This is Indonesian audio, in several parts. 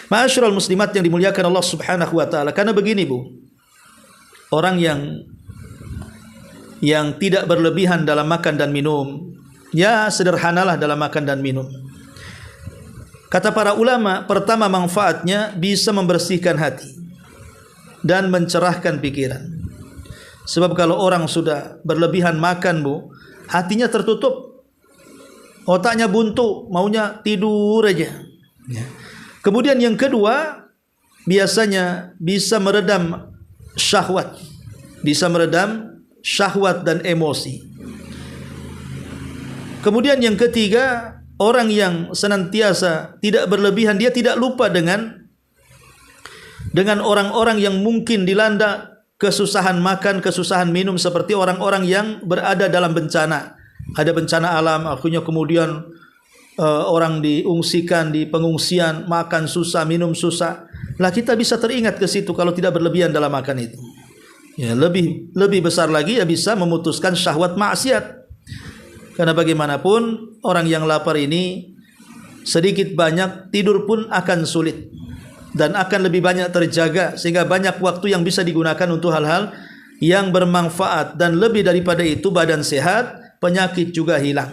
Ma'asyiral muslimat yang dimuliakan Allah Subhanahu wa taala, karena begini Bu, orang yang tidak berlebihan dalam makan dan minum, ya sederhanalah dalam makan dan minum. Kata para ulama, pertama manfaatnya bisa membersihkan hati dan mencerahkan pikiran. Sebab kalau orang sudah berlebihan makan Bu, hatinya tertutup, otaknya buntu, maunya tidur aja. Kemudian yang kedua, biasanya bisa meredam syahwat, dan emosi. Kemudian yang ketiga, orang yang senantiasa tidak berlebihan, dia tidak lupa dengan orang-orang yang mungkin dilanda kesusahan makan, kesusahan minum, seperti orang-orang yang berada dalam bencana. Ada bencana alam, akhirnya kemudian orang diungsikan di pengungsian, makan susah, minum susah. Lah kita bisa teringat ke situ kalau tidak berlebihan dalam makan itu. Ya, lebih besar lagi ya bisa memutuskan syahwat maksiat. Karena bagaimanapun orang yang lapar ini sedikit banyak tidur pun akan sulit dan akan lebih banyak terjaga, sehingga banyak waktu yang bisa digunakan untuk hal-hal yang bermanfaat, dan lebih daripada itu badan sehat, penyakit juga hilang.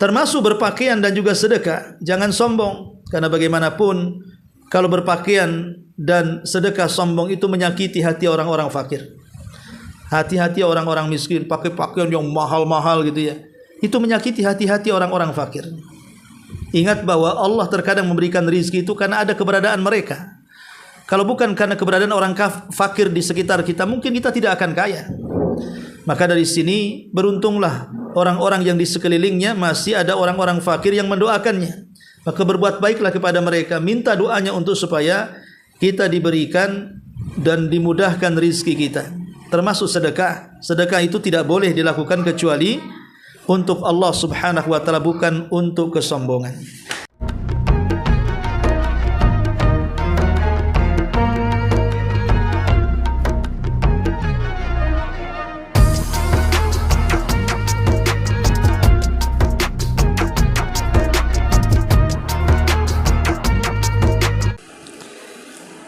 Termasuk berpakaian dan juga sedekah. Jangan sombong, karena bagaimanapun kalau berpakaian dan sedekah sombong itu menyakiti hati orang-orang fakir. Hati-hati orang-orang miskin pakai pakaian yang mahal-mahal gitu ya. Itu menyakiti hati-hati orang-orang fakir. Ingat bahwa Allah terkadang memberikan rizki itu karena ada keberadaan mereka. Kalau bukan karena keberadaan orang fakir di sekitar kita, mungkin kita tidak akan kaya. Maka dari sini beruntunglah orang-orang yang di sekelilingnya masih ada orang-orang fakir yang mendoakannya. Maka berbuat baiklah kepada mereka, minta doanya untuk supaya kita diberikan dan dimudahkan rizki kita. Termasuk sedekah. Sedekah itu tidak boleh dilakukan kecuali untuk Allah Subhanahu wa taala, bukan untuk kesombongan.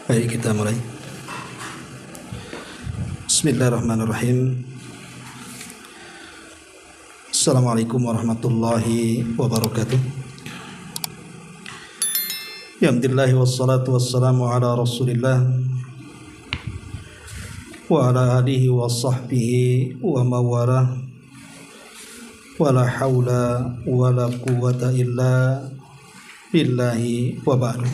Baik, kita mulai. Bismillahirrahmanirrahim. Assalamualaikum warahmatullahi wabarakatuh. Alhamdulillah wassalatu wassalamu ala Rasulillah wa ala alihi wa sahbihi wa mawalah. Wa la haula wa la quwwata illa billahi wa ba'du.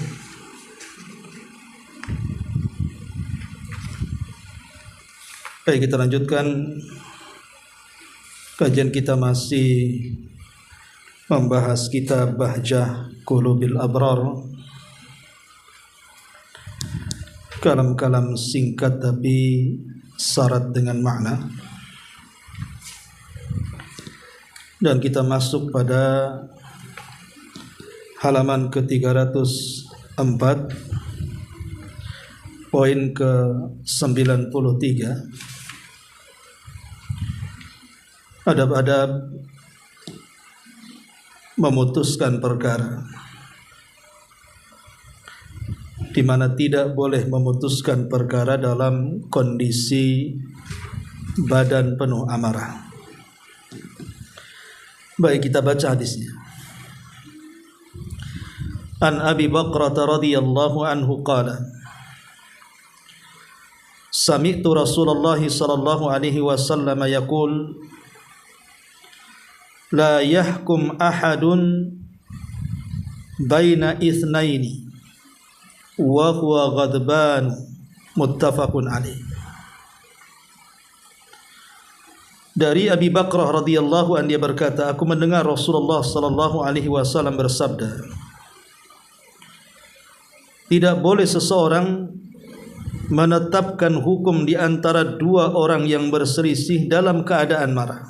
Baik, kita lanjutkan kajian kita, masih membahas kitab Bahjah Qulubil Abrar, kalam-kalam singkat tapi syarat dengan makna. Dan kita masuk pada halaman ke-304, poin ke-93. Adab-adab memutuskan perkara, di mana tidak boleh memutuskan perkara dalam kondisi badan penuh amarah. Baik, kita baca hadisnya. An Abi Bakrah radhiyallahu anhu qala, sami'tu Rasulullah sallallahu alaihi wasallam yaqul, la yahkum ahadun baina itsnaini wa huwa ghadban, muttafaqun alaih. Dari Abi Bakrah radhiyallahu anhu, dia berkata, aku mendengar Rasulullah sallallahu alaihi wasallam bersabda, tidak boleh seseorang menetapkan hukum di antara dua orang yang berselisih dalam keadaan marah.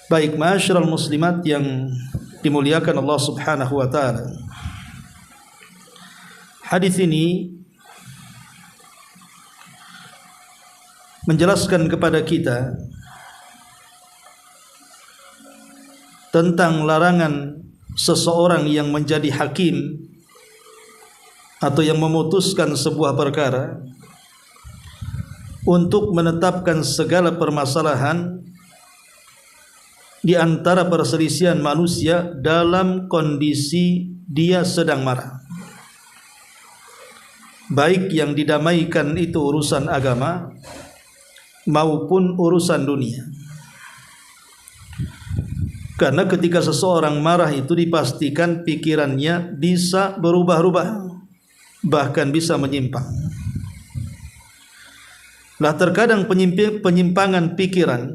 Baik, ma'asyiral muslimat yang dimuliakan Allah Subhanahu wa taala. Hadis ini menjelaskan kepada kita tentang larangan seseorang yang menjadi hakim atau yang memutuskan sebuah perkara untuk menetapkan segala permasalahan di antara perselisihan manusia dalam kondisi dia sedang marah. Baik yang didamaikan itu urusan agama maupun urusan dunia. Karena ketika seseorang marah itu dipastikan pikirannya bisa berubah-ubah, bahkan bisa menyimpang. Lah terkadang penyimpangan pikiran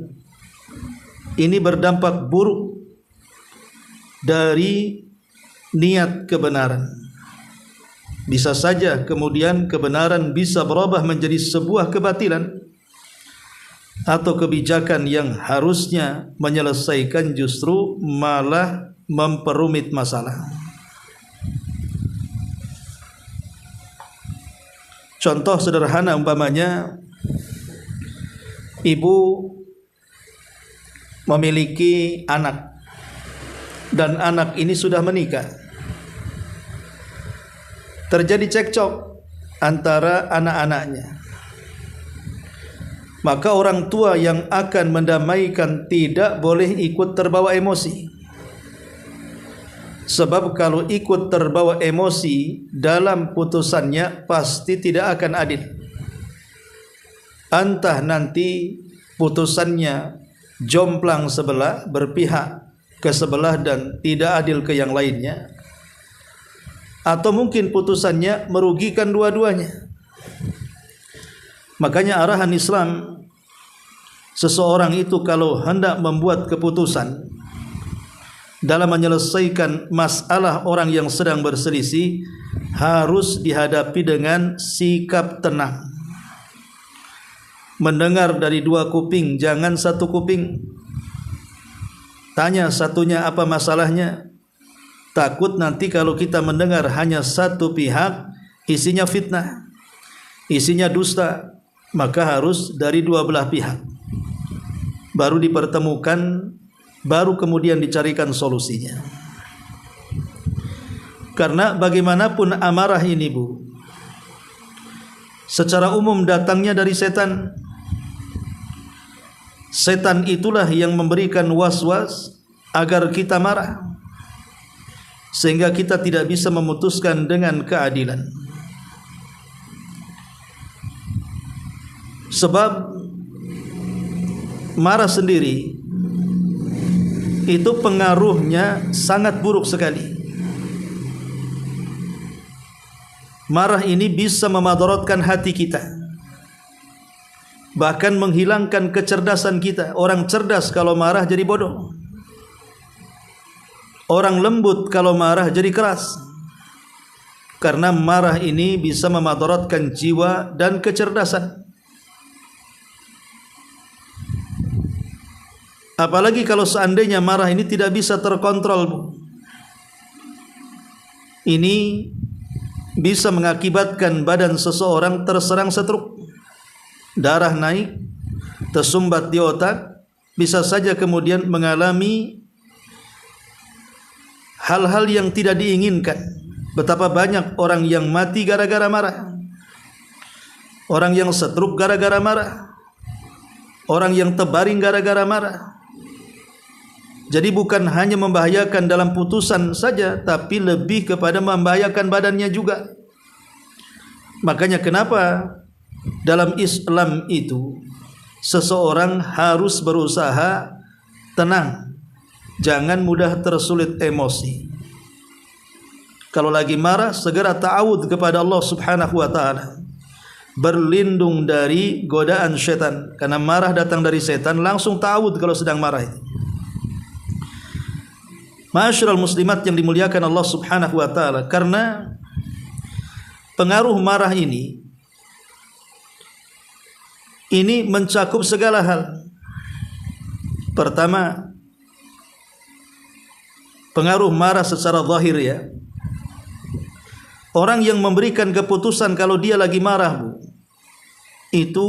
ini berdampak buruk dari niat kebenaran. Bisa saja kemudian kebenaran bisa berubah menjadi sebuah kebatilan atau kebijakan yang harusnya menyelesaikan justru malah memperumit masalah. Contoh sederhana umpamanya ibu memiliki anak dan anak ini sudah menikah. Terjadi cekcok antara anak-anaknya. Maka orang tua yang akan mendamaikan tidak boleh ikut terbawa emosi. Sebab kalau ikut terbawa emosi dalam putusannya pasti tidak akan adil. Entah nanti putusannya jomplang sebelah, berpihak ke sebelah dan tidak adil ke yang lainnya, atau mungkin putusannya merugikan dua-duanya. Makanya arahan Islam, seseorang itu kalau hendak membuat keputusan dalam menyelesaikan masalah orang yang sedang berselisih, harus dihadapi dengan sikap tenang. Mendengar dari dua kuping, jangan satu kuping. Tanya satunya apa masalahnya. Takut nanti kalau kita mendengar hanya satu pihak, isinya fitnah, isinya dusta, maka harus dari dua belah pihak. Baru dipertemukan, baru kemudian dicarikan solusinya. Karena bagaimanapun amarah ini, Bu, secara umum datangnya dari setan. Setan itulah yang memberikan was-was agar kita marah, sehingga kita tidak bisa memutuskan dengan keadilan. Sebab marah sendiri itu pengaruhnya sangat buruk sekali. Marah ini bisa memadaratkan hati kita, bahkan menghilangkan kecerdasan kita. Orang cerdas kalau marah jadi bodoh. Orang lembut kalau marah jadi keras. Karena marah ini bisa memadaratkan jiwa dan kecerdasan. Apalagi kalau seandainya marah ini tidak bisa terkontrol, Bu. Ini bisa mengakibatkan badan seseorang terserang stroke. Darah naik, tersumbat di otak, bisa saja kemudian mengalami hal-hal yang tidak diinginkan. Betapa banyak orang yang mati gara-gara marah, orang yang stroke gara-gara marah, orang yang terbaring gara-gara marah. Jadi bukan hanya membahayakan dalam putusan saja, tapi lebih kepada membahayakan badannya juga. Makanya kenapa dalam Islam itu seseorang harus berusaha tenang, jangan mudah tersulit emosi. Kalau lagi marah, segera ta'awudz kepada Allah Subhanahu wa ta'ala, berlindung dari godaan setan. Karena marah datang dari setan, langsung ta'awudz kalau sedang marah. Ma'asyiral muslimat yang dimuliakan Allah Subhanahu wa ta'ala, karena pengaruh marah ini mencakup segala hal. Pertama, pengaruh marah secara zahir, ya. Orang yang memberikan keputusan kalau dia lagi marah, Bu, itu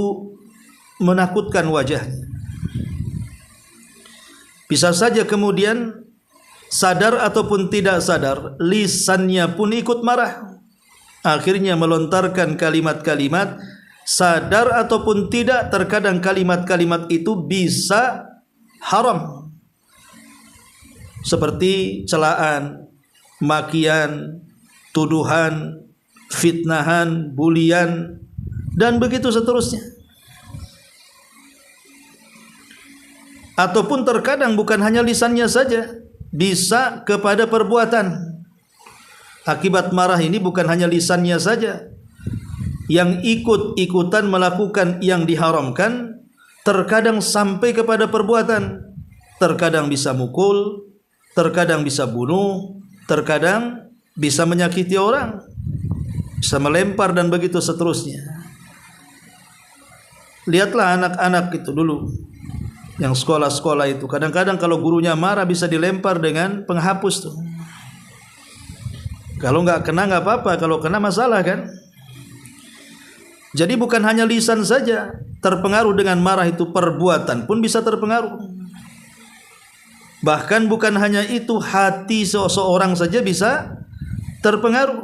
menakutkan wajahnya. Bisa saja kemudian sadar ataupun tidak sadar, lisannya pun ikut marah. Akhirnya melontarkan kalimat-kalimat, sadar ataupun tidak, terkadang kalimat-kalimat itu bisa haram. Seperti celaan, makian, tuduhan, fitnahan, bulian, dan begitu seterusnya. Ataupun terkadang bukan hanya lisannya saja, bisa kepada perbuatan. Akibat marah ini bukan hanya lisannya saja yang ikut-ikutan melakukan yang diharamkan, terkadang sampai kepada perbuatan. Terkadang bisa mukul, terkadang bisa bunuh, terkadang bisa menyakiti orang, bisa melempar, dan begitu seterusnya. Lihatlah anak-anak itu dulu yang sekolah-sekolah itu, kadang-kadang kalau gurunya marah bisa dilempar dengan penghapus tuh. Kalau nggak kena nggak apa-apa, kalau kena masalah kan. Jadi bukan hanya lisan saja terpengaruh dengan marah, itu perbuatan pun bisa terpengaruh. Bahkan bukan hanya itu, hati seseorang saja bisa terpengaruh,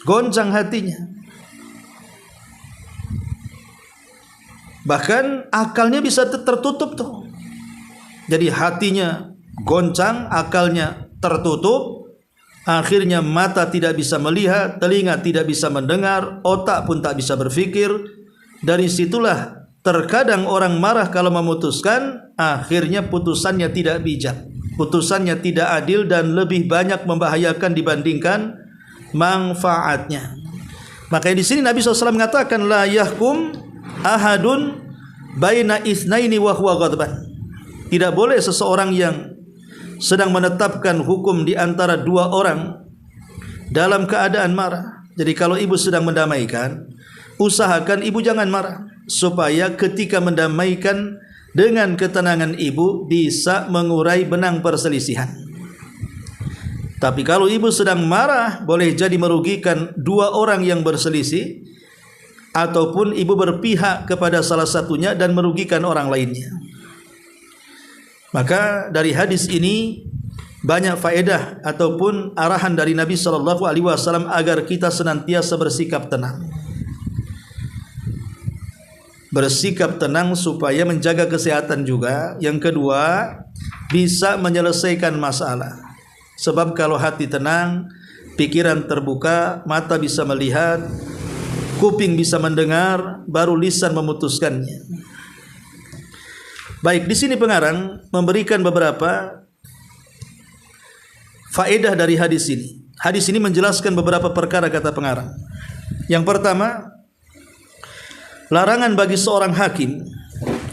goncang hatinya. Bahkan akalnya bisa tertutup tuh. Jadi hatinya goncang, akalnya tertutup, akhirnya mata tidak bisa melihat, telinga tidak bisa mendengar, otak pun tak bisa berpikir. Dari situlah terkadang orang marah kalau memutuskan, akhirnya putusannya tidak bijak, putusannya tidak adil, dan lebih banyak membahayakan dibandingkan manfaatnya. Makanya di sini Nabi SAW mengatakan, la yahkum ahadun baina itsnaini wa huwa ghadban. Tidak boleh seseorang yang sedang menetapkan hukum di antara dua orang dalam keadaan marah. Jadi kalau ibu sedang mendamaikan, usahakan ibu jangan marah, supaya ketika mendamaikan dengan ketenangan ibu bisa mengurai benang perselisihan. Tapi kalau ibu sedang marah, boleh jadi merugikan dua orang yang berselisih, ataupun ibu berpihak kepada salah satunya dan merugikan orang lainnya. Maka dari hadis ini banyak faedah ataupun arahan dari Nabi SAW agar kita senantiasa bersikap tenang. Bersikap tenang supaya menjaga kesehatan juga. Yang kedua, bisa menyelesaikan masalah. Sebab kalau hati tenang, pikiran terbuka, mata bisa melihat, kuping bisa mendengar, baru lisan memutuskannya. Baik, di sini pengarang memberikan beberapa faedah dari hadis ini. Hadis ini menjelaskan beberapa perkara, kata pengarang. Yang pertama, larangan bagi seorang hakim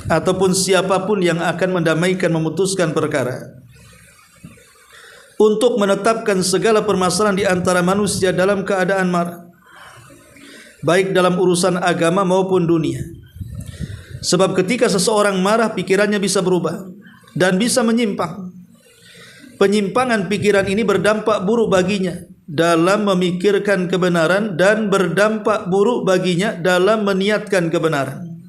ataupun siapapun yang akan mendamaikan, memutuskan perkara, untuk menetapkan segala permasalahan di antara manusia dalam keadaan marah, baik dalam urusan agama maupun dunia. Sebab ketika seseorang marah, pikirannya bisa berubah dan bisa menyimpang. Penyimpangan pikiran ini berdampak buruk baginya dalam memikirkan kebenaran, dan berdampak buruk baginya dalam meniatkan kebenaran.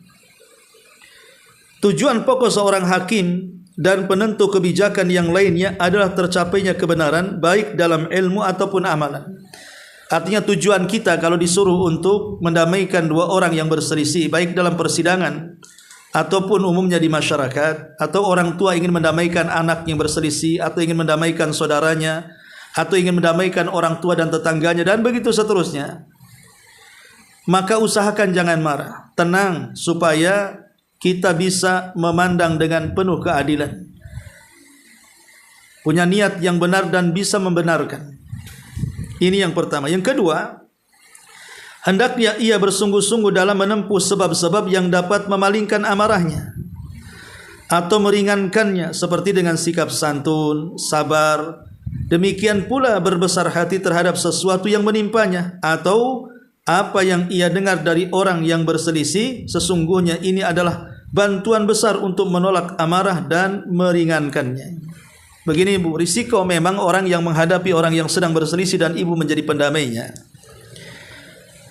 Tujuan pokok seorang hakim dan penentu kebijakan yang lainnya adalah tercapainya kebenaran, baik dalam ilmu ataupun amalan. Artinya tujuan kita kalau disuruh untuk mendamaikan dua orang yang berselisih, baik dalam persidangan ataupun umumnya di masyarakat, atau orang tua ingin mendamaikan anak yang berselisih, atau ingin mendamaikan saudaranya, atau ingin mendamaikan orang tua dan tetangganya, dan begitu seterusnya, maka usahakan jangan marah, tenang, supaya kita bisa memandang dengan penuh keadilan, punya niat yang benar dan bisa membenarkan. Ini yang pertama. Yang kedua, hendaknya ia bersungguh-sungguh dalam menempuh sebab-sebab yang dapat memalingkan amarahnya atau meringankannya, seperti dengan sikap santun, sabar. Demikian pula berbesar hati terhadap sesuatu yang menimpanya, atau apa yang ia dengar dari orang yang berselisih. Sesungguhnya ini adalah bantuan besar untuk menolak amarah dan meringankannya. Begini ibu, risiko memang orang yang menghadapi orang yang sedang berselisih dan ibu menjadi pendamainya.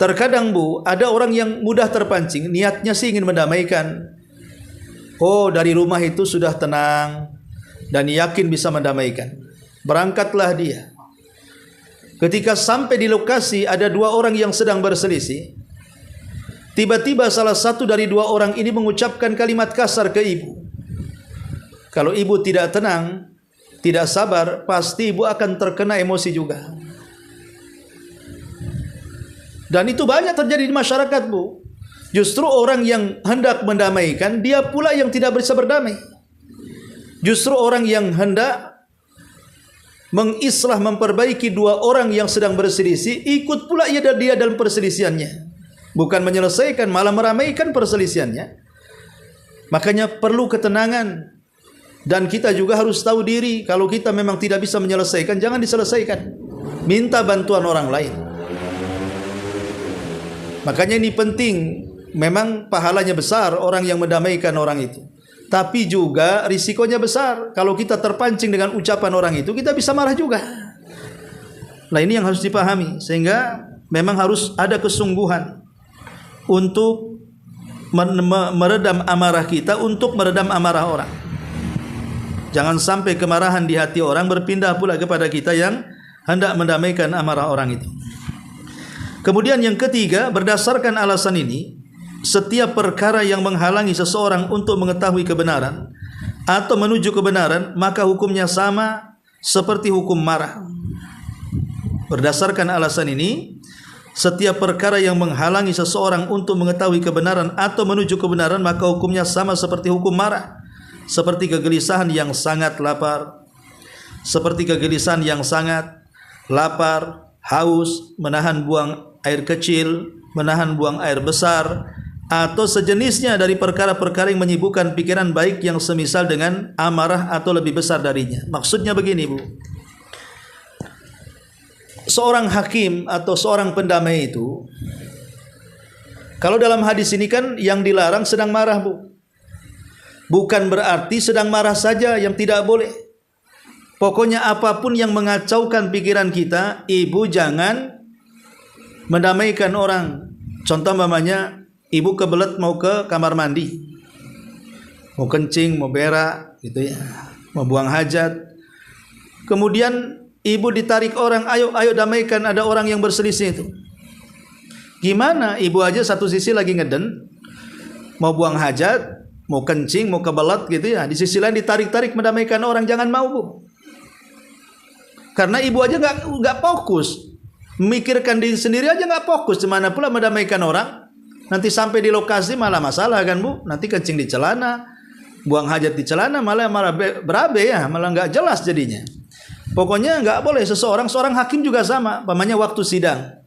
Terkadang bu, ada orang yang mudah terpancing, niatnya sih ingin mendamaikan. Oh, dari rumah itu sudah tenang dan yakin bisa mendamaikan. Berangkatlah dia. Ketika sampai di lokasi ada dua orang yang sedang berselisih. Tiba-tiba salah satu dari dua orang ini mengucapkan kalimat kasar ke ibu. Kalau ibu tidak tenang, tidak sabar, pasti ibu akan terkena emosi juga. Dan itu banyak terjadi di masyarakat, Bu. Justru orang yang hendak mendamaikan, dia pula yang tidak bisa berdamai. Justru orang yang hendak mengislah, memperbaiki dua orang yang sedang berselisih, ikut pula dia dalam perselisihannya. Bukan menyelesaikan, malah meramaikan perselisihannya. Makanya perlu ketenangan. Dan kita juga harus tahu diri, kalau kita memang tidak bisa menyelesaikan, jangan diselesaikan. Minta bantuan orang lain. Makanya ini penting. Memang pahalanya besar orang yang mendamaikan orang itu. Tapi juga risikonya besar. Kalau kita terpancing dengan ucapan orang itu, kita bisa marah juga. Nah, ini yang harus dipahami. Sehingga memang harus ada kesungguhan untuk meredam amarah kita, untuk meredam amarah orang. Jangan sampai kemarahan di hati orang berpindah pula kepada kita yang hendak mendamaikan amarah orang itu. Kemudian yang ketiga, berdasarkan alasan ini, setiap perkara yang menghalangi seseorang untuk mengetahui kebenaran atau menuju kebenaran, maka hukumnya sama seperti hukum marah. Berdasarkan alasan ini, setiap perkara yang menghalangi seseorang untuk mengetahui kebenaran atau menuju kebenaran, maka hukumnya sama seperti hukum marah. Seperti kegelisahan yang sangat lapar, seperti kegelisahan yang sangat lapar, haus, menahan buang air kecil, menahan buang air besar, atau sejenisnya dari perkara-perkara yang menyibukkan pikiran, baik yang semisal dengan amarah atau lebih besar darinya. Maksudnya begini, Bu. Seorang hakim atau seorang pendamai itu, kalau dalam hadis ini kan yang dilarang sedang marah, Bu. Bukan berarti sedang marah saja yang tidak boleh. Pokoknya apapun yang mengacaukan pikiran kita, ibu jangan mendamaikan orang. Contoh mamanya, ibu kebelet mau ke kamar mandi, mau kencing, mau berak, gitu ya, mau buang hajat. Kemudian ibu ditarik orang, ayo damaikan, ada orang yang berselisih itu. Gimana? Ibu aja satu sisi lagi ngeden, mau buang hajat, mau kencing, mau kebelet gitu ya. Di sisi lain ditarik-tarik mendamaikan orang, jangan mau, Bu. Karena ibu aja nggak fokus, memikirkan diri sendiri aja nggak fokus, gimana pula mendamaikan orang? Nanti sampai di lokasi malah masalah kan, Bu. Nanti kencing di celana, buang hajat di celana, malah berabe ya, malah nggak jelas jadinya. Pokoknya nggak boleh. Seorang hakim juga sama. Pamannya waktu sidang,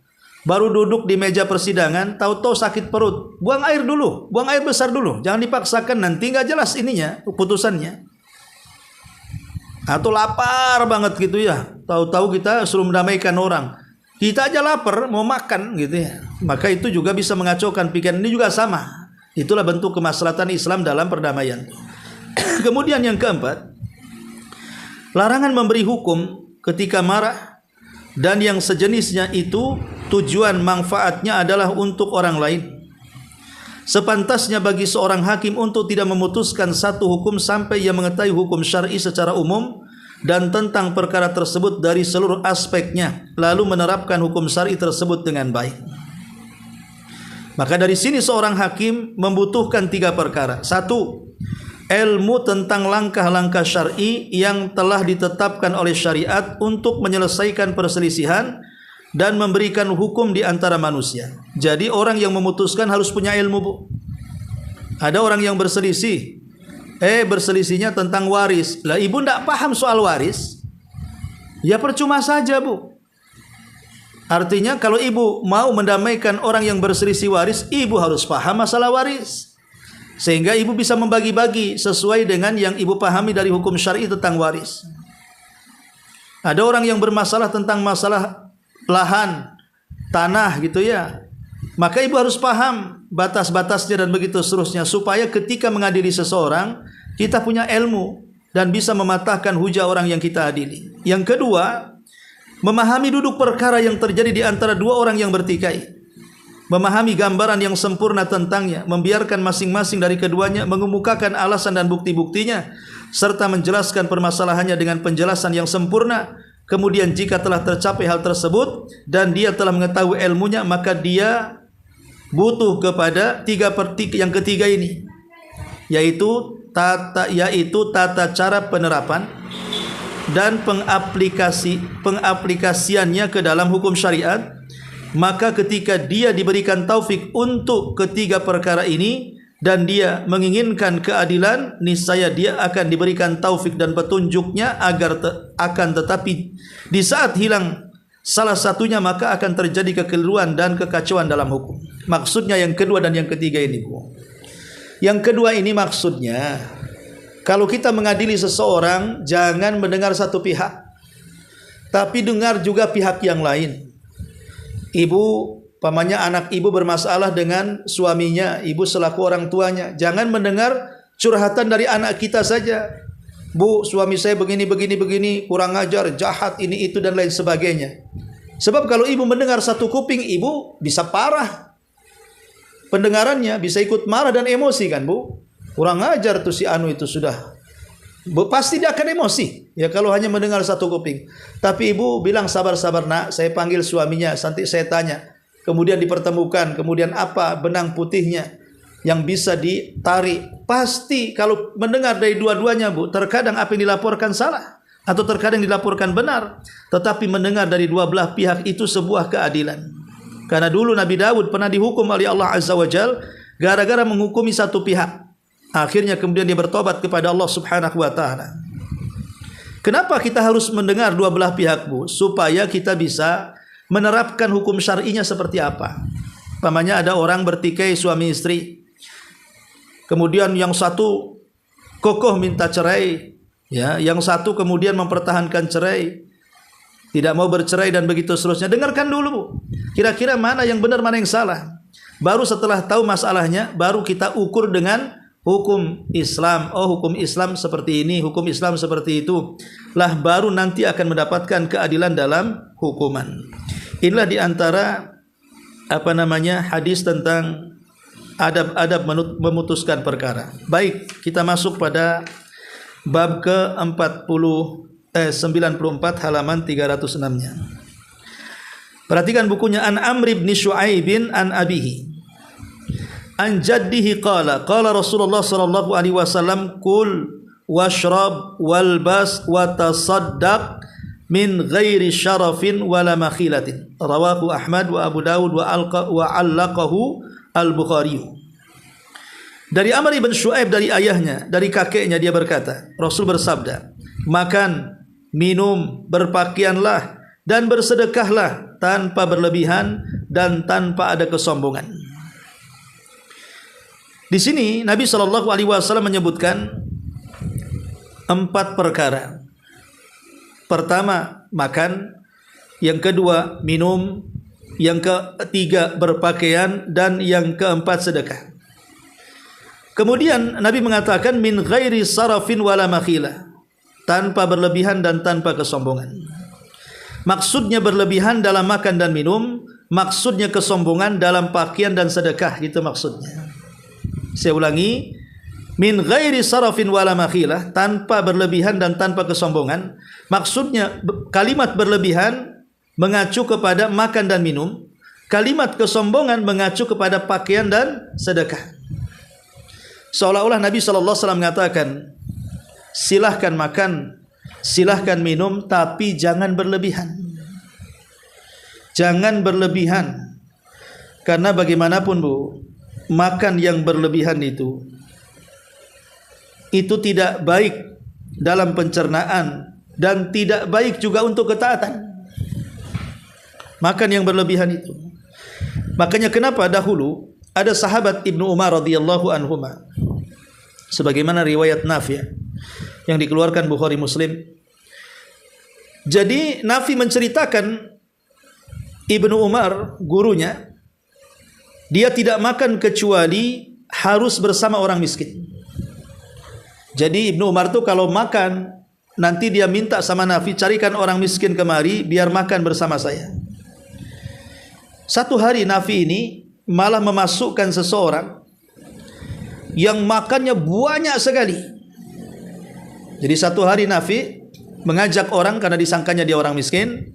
baru duduk di meja persidangan, tahu-tahu sakit perut, buang air dulu, buang air besar dulu, jangan dipaksakan, nanti nggak jelas ininya putusannya. Atau lapar banget gitu ya, tahu-tahu kita suruh mendamaikan orang, kita aja lapar mau makan gitu ya, maka itu juga bisa mengacaukan pikiran. Ini juga sama. Itulah bentuk kemaslahatan Islam dalam perdamaian. Kemudian yang keempat, larangan memberi hukum ketika marah dan yang sejenisnya itu tujuan manfaatnya adalah untuk orang lain. Sepantasnya bagi seorang hakim untuk tidak memutuskan satu hukum sampai ia mengetahui hukum syar'i secara umum dan tentang perkara tersebut dari seluruh aspeknya, lalu menerapkan hukum syar'i tersebut dengan baik. Maka dari sini seorang hakim membutuhkan 3 perkara. 1. Ilmu tentang langkah-langkah syar'i yang telah ditetapkan oleh syariat untuk menyelesaikan perselisihan dan memberikan hukum di antara manusia. Jadi orang yang memutuskan harus punya ilmu, Bu. Ada orang yang berselisih, berselisihnya tentang waris. Lah ibu tidak paham soal waris, ya percuma saja, Bu. Artinya kalau ibu mau mendamaikan orang yang berselisih waris, ibu harus paham masalah waris, sehingga ibu bisa membagi-bagi sesuai dengan yang ibu pahami dari hukum syar'i tentang waris. Ada orang yang bermasalah tentang masalah lahan, tanah gitu ya, maka ibu harus paham batas-batasnya dan begitu seterusnya, supaya ketika mengadili seseorang kita punya ilmu dan bisa mematahkan hujah orang yang kita adili. Yang kedua, memahami duduk perkara yang terjadi di antara dua orang yang bertikai. memahami gambaran yang sempurna tentangnya, membiarkan masing-masing dari keduanya mengemukakan alasan dan bukti-buktinya, serta menjelaskan permasalahannya dengan penjelasan yang sempurna. Kemudian jika telah tercapai hal tersebut dan dia telah mengetahui ilmunya, maka dia butuh kepada yang ketiga ini, yaitu tata cara penerapan dan pengaplikasiannya ke dalam hukum syariat. Maka ketika dia diberikan taufik untuk ketiga perkara ini dan dia menginginkan keadilan, niscaya dia akan diberikan taufik dan petunjuknya akan tetapi di saat hilang salah satunya maka akan terjadi kekeliruan dan kekacauan dalam hukum. Maksudnya yang kedua dan yang ketiga ini, Bu. Yang kedua ini maksudnya, kalau kita mengadili seseorang, jangan mendengar satu pihak, tapi dengar juga pihak yang lain. Ibu, pamannya anak ibu bermasalah dengan suaminya, ibu selaku orang tuanya, jangan mendengar curhatan dari anak kita saja. Bu, suami saya begini, kurang ajar, jahat, ini, itu, dan lain sebagainya. Sebab kalau ibu mendengar satu kuping, ibu bisa parah pendengarannya, bisa ikut marah dan emosi kan, Bu. Kurang ajar tuh si Anu itu sudah. Pasti dia akan emosi ya kalau hanya mendengar satu kuping. Tapi ibu bilang sabar-sabar nak, saya panggil suaminya, nanti saya tanya. Kemudian dipertemukan, kemudian apa benang putihnya yang bisa ditarik. Pasti kalau mendengar dari dua-duanya, Bu, terkadang apa yang dilaporkan salah atau terkadang dilaporkan benar, tetapi mendengar dari dua belah pihak itu sebuah keadilan. Karena dulu Nabi Daud pernah dihukum oleh Allah Azza wa Jalla gara-gara menghukumi satu pihak. Akhirnya kemudian dia bertobat kepada Allah Subhanahu wa taala. Kenapa kita harus mendengar dua belah pihak, Bu? Supaya kita bisa menerapkan hukum syar'inya seperti apa. Pamannya ada orang bertikai suami istri. Kemudian yang satu kokoh minta cerai, ya, yang satu kemudian mempertahankan cerai, tidak mau bercerai dan begitu seterusnya. Dengarkan dulu, Bu. Kira-kira mana yang benar, mana yang salah. Baru setelah tahu masalahnya, baru kita ukur dengan hukum Islam. Oh, hukum Islam seperti ini, hukum Islam seperti itu. Lah baru nanti akan mendapatkan keadilan dalam hukuman. Inilah diantara hadis tentang adab-adab memutuskan perkara. Baik, kita masuk pada bab ke-94 halaman 306-nya. Perhatikan bukunya. An Amr bin Syu'aib an abihi an jaddihi qala Rasulullah sallallahu alaihi wasallam kul washrab walbas wa tasaddaq min ghairi syarafin wala makhilatin. Rawahu Ahmad wa Abu Dawud wa allaqahu Al-Bukhari. Dari Amr bin Syu'aib, dari ayahnya, dari kakeknya, dia berkata, Rasul bersabda, makan, minum, berpakaianlah dan bersedekahlah tanpa berlebihan dan tanpa ada kesombongan. Di sini Nabi SAW menyebutkan 4 perkara. Pertama, makan. Yang kedua, minum. Yang ketiga, berpakaian. Dan yang keempat, sedekah. Kemudian Nabi mengatakan min ghairi sarafin wala makhila, tanpa berlebihan dan tanpa kesombongan. Maksudnya berlebihan dalam makan dan minum, maksudnya kesombongan dalam pakaian dan sedekah, itu maksudnya. Saya ulangi, min ghairi sarafin wala makhilah, tanpa berlebihan dan tanpa kesombongan. Maksudnya kalimat berlebihan mengacu kepada makan dan minum, kalimat kesombongan mengacu kepada pakaian dan sedekah. Seolah-olah Nabi SAW mengatakan, silahkan makan, silahkan minum, tapi jangan berlebihan. Jangan berlebihan. Karena bagaimanapun, Bu, makan yang berlebihan itu tidak baik dalam pencernaan dan tidak baik juga untuk ketaatan. Makan yang berlebihan itu. Makanya kenapa dahulu ada sahabat Ibnu Umar radhiyallahu anhuma, sebagaimana riwayat Nafi' yang dikeluarkan Bukhari Muslim. Jadi Nafi menceritakan Ibnu Umar, gurunya, dia tidak makan kecuali harus bersama orang miskin. Jadi Ibnu Umar tuh kalau makan, nanti dia minta sama Nafi, carikan orang miskin kemari biar makan bersama saya. Satu hari Nafi ini malah memasukkan seseorang yang makannya banyak sekali. Jadi satu hari Nafi mengajak orang karena disangkanya dia orang miskin.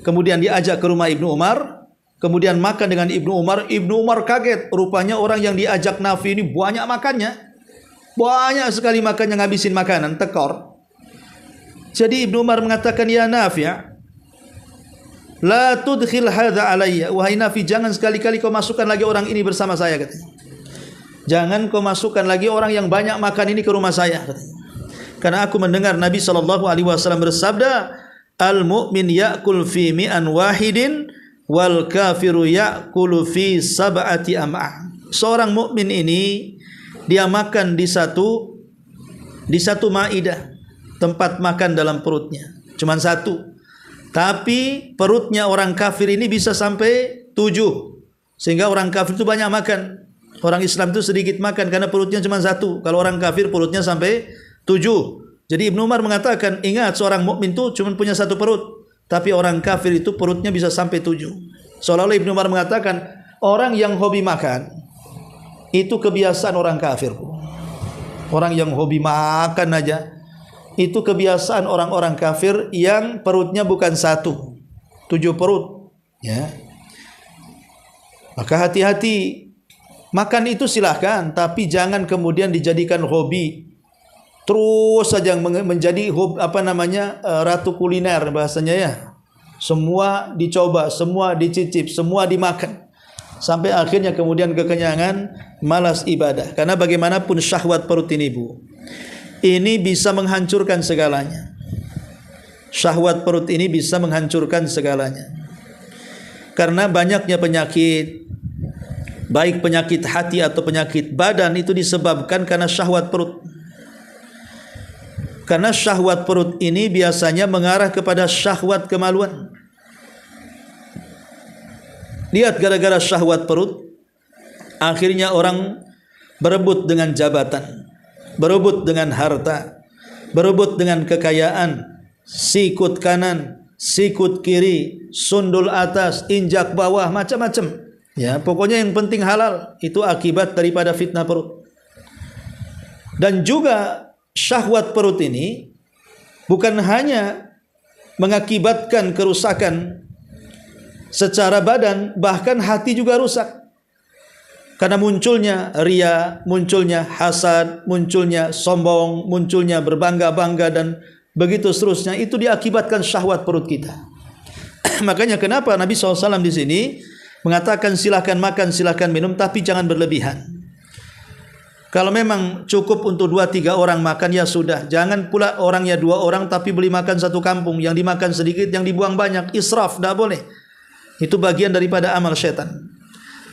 Kemudian diajak ke rumah Ibnu Umar. Kemudian makan dengan Ibnu Umar. Ibnu Umar kaget. Rupanya orang yang diajak Nafi ini banyak makannya. Banyak sekali makannya, ngabisin makanan, tekor. Jadi Ibnu Umar mengatakan, ya Nafi, la tudkhil hadha alayya. Wahai Nafi, jangan sekali-kali kau masukkan lagi orang ini bersama saya, katanya. Jangan kau masukkan lagi orang yang banyak makan ini ke rumah saya, katanya. Karena aku mendengar Nabi SAW bersabda, al-mu'min ya'kul fi mi'an wahidin wal kafiru ya'kulu fi sab'ati am'a. Seorang mukmin ini dia makan di satu maidah, tempat makan dalam perutnya cuman satu. Tapi perutnya orang kafir ini bisa sampai 7. Sehingga orang kafir itu banyak makan. Orang Islam itu sedikit makan karena perutnya cuma satu. Kalau orang kafir perutnya sampai 7. Jadi Ibnu Umar mengatakan, ingat seorang mukmin itu cuma punya satu perut, tapi orang kafir itu perutnya bisa sampai 7. Seolah-olah Ibnu Umar mengatakan, orang yang hobi makan itu kebiasaan orang kafir. Orang yang hobi makan aja itu kebiasaan orang-orang kafir yang perutnya bukan satu, 7 perut. Ya. Maka hati-hati. Makan itu silahkan, tapi jangan kemudian dijadikan hobi. Terus saja menjadi ratu kuliner bahasanya ya. Semua dicoba, semua dicicip, semua dimakan. Sampai akhirnya kemudian kekenyangan, malas ibadah. Karena bagaimanapun syahwat perut ini, Bu, ini bisa menghancurkan segalanya. Syahwat perut ini bisa menghancurkan segalanya. Karena banyaknya penyakit, baik penyakit hati atau penyakit badan, itu disebabkan karena syahwat perut. Karena syahwat perut ini biasanya mengarah kepada syahwat kemaluan. Lihat, gara-gara syahwat perut, akhirnya orang berebut dengan jabatan, berebut dengan harta, berebut dengan kekayaan, sikut kanan, sikut kiri, sundul atas, injak bawah, macam-macam. Ya, pokoknya yang penting halal. Itu akibat daripada fitnah perut. Dan juga syahwat perut ini bukan hanya mengakibatkan kerusakan secara badan, bahkan hati juga rusak. Karena munculnya riya, munculnya hasad, munculnya sombong, munculnya berbangga-bangga, dan begitu seterusnya. Itu diakibatkan syahwat perut kita. Makanya kenapa Nabi SAW di sini mengatakan silakan makan, silakan minum, tapi jangan berlebihan. Kalau memang cukup untuk 2-3 orang makan, ya sudah. Jangan pula orangnya 2 orang tapi beli makan satu kampung. Yang dimakan sedikit, yang dibuang banyak. Israf, tidak boleh. Itu bagian daripada amal syaitan.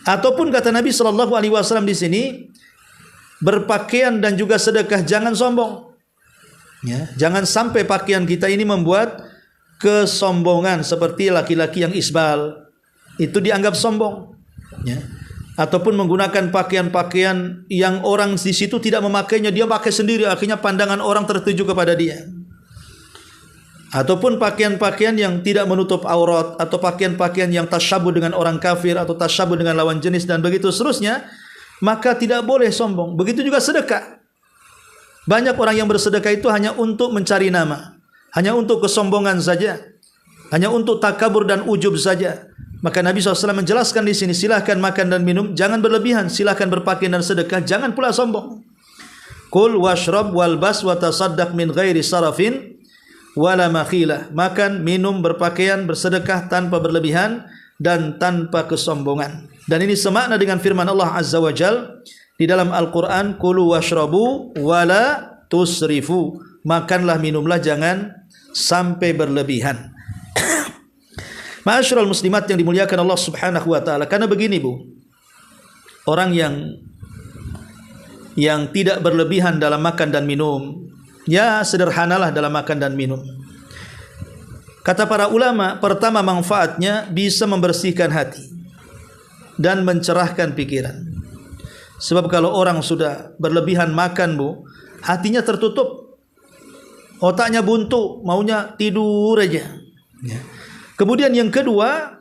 Ataupun kata Nabi SAW di sini, berpakaian dan juga sedekah jangan sombong. Ya, jangan sampai pakaian kita ini membuat kesombongan, seperti laki-laki yang isbal. Itu dianggap sombong. Ya. Ataupun menggunakan pakaian-pakaian yang orang di situ tidak memakainya, dia pakai sendiri, akhirnya pandangan orang tertuju kepada dia. Ataupun pakaian-pakaian yang tidak menutup aurat, atau pakaian-pakaian yang tasyabuh dengan orang kafir, atau tasyabuh dengan lawan jenis, dan begitu seterusnya, maka tidak boleh sombong. Begitu juga sedekah. Banyak orang yang bersedekah itu hanya untuk mencari nama, hanya untuk kesombongan saja, hanya untuk takabur dan ujub saja. Maka Nabi SAW menjelaskan di sini, silahkan makan dan minum, jangan berlebihan. Silahkan berpakaian dan sedekah, jangan pula sombong. Kul washrab walbas wa tasaddaq min ghairi sarafin wala makhilah. Makan, minum, berpakaian, bersedekah tanpa berlebihan dan tanpa kesombongan. Dan ini semakna dengan firman Allah Azza wa Jal di dalam Al-Quran, kulu washrabu wala tusrifu. Makanlah, minumlah, jangan sampai berlebihan. Ma'asyiral muslimat yang dimuliakan Allah Subhanahu wa taala. Karena begini, Bu. Orang yang tidak berlebihan dalam makan dan minum, ya sederhanalah dalam makan dan minum. Kata para ulama, pertama manfaatnya bisa membersihkan hati dan mencerahkan pikiran. Sebab kalau orang sudah berlebihan makan, Bu, hatinya tertutup, otaknya buntu, maunya tidur aja. Ya. Kemudian yang kedua,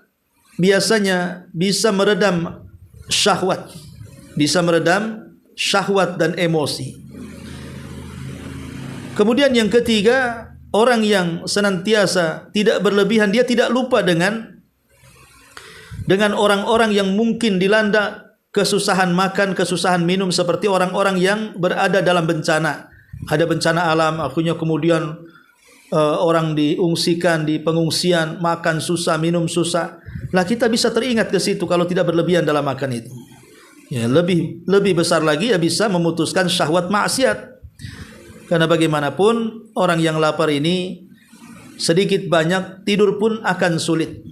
biasanya bisa meredam syahwat, bisa meredam syahwat dan emosi. Kemudian yang ketiga, orang yang senantiasa tidak berlebihan, dia tidak lupa dengan orang-orang yang mungkin dilanda kesusahan makan, kesusahan minum, seperti orang-orang yang berada dalam bencana. Ada bencana alam, akhirnya kemudian orang diungsikan di pengungsian, makan susah, minum susah. Lah kita bisa teringat ke situ kalau tidak berlebihan dalam makan itu. Ya, lebih besar lagi ya bisa memutuskan syahwat maksiat. Karena bagaimanapun orang yang lapar ini sedikit banyak tidur pun akan sulit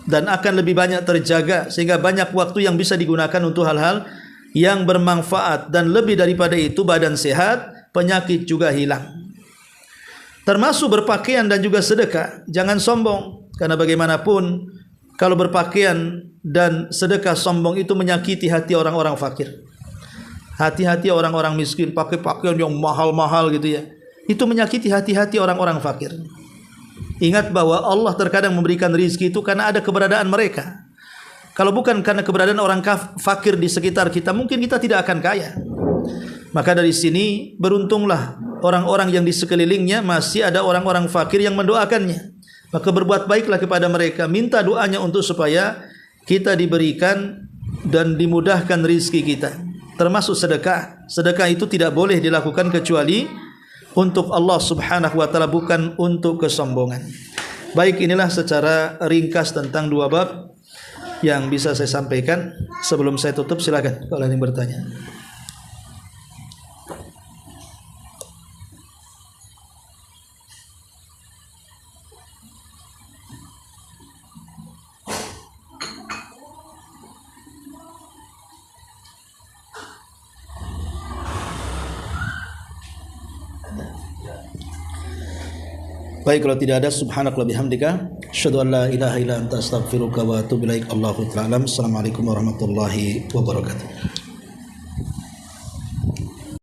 dan akan lebih banyak terjaga, sehingga banyak waktu yang bisa digunakan untuk hal-hal yang bermanfaat, dan lebih daripada itu badan sehat, penyakit juga hilang. Termasuk berpakaian dan juga sedekah. Jangan sombong, karena bagaimanapun kalau berpakaian dan sedekah sombong itu menyakiti hati orang-orang fakir. Hati-hati orang-orang miskin pakai pakaian yang mahal-mahal gitu ya. Itu menyakiti hati-hati orang-orang fakir. Ingat bahwa Allah terkadang memberikan rizki itu karena ada keberadaan mereka. Kalau bukan karena keberadaan orang fakir di sekitar kita, mungkin kita tidak akan kaya. Maka dari sini beruntunglah orang-orang yang di sekelilingnya masih ada orang-orang fakir yang mendoakannya. Maka berbuat baiklah kepada mereka, minta doanya untuk supaya kita diberikan dan dimudahkan rizki kita. Termasuk sedekah. Sedekah itu tidak boleh dilakukan kecuali untuk Allah Subhanahu wa taala, bukan untuk kesombongan. Baik, inilah secara ringkas tentang dua bab yang bisa saya sampaikan. Sebelum saya tutup, silakan kalau ada yang bertanya. Baik, kalau tidak ada, subhanakallahumma bihamdika asyhadu an la ilaha illa anta astaghfiruka wa atubu ilaik. Allahu ta'ala. Assalamualaikum warahmatullahi wabarakatuh.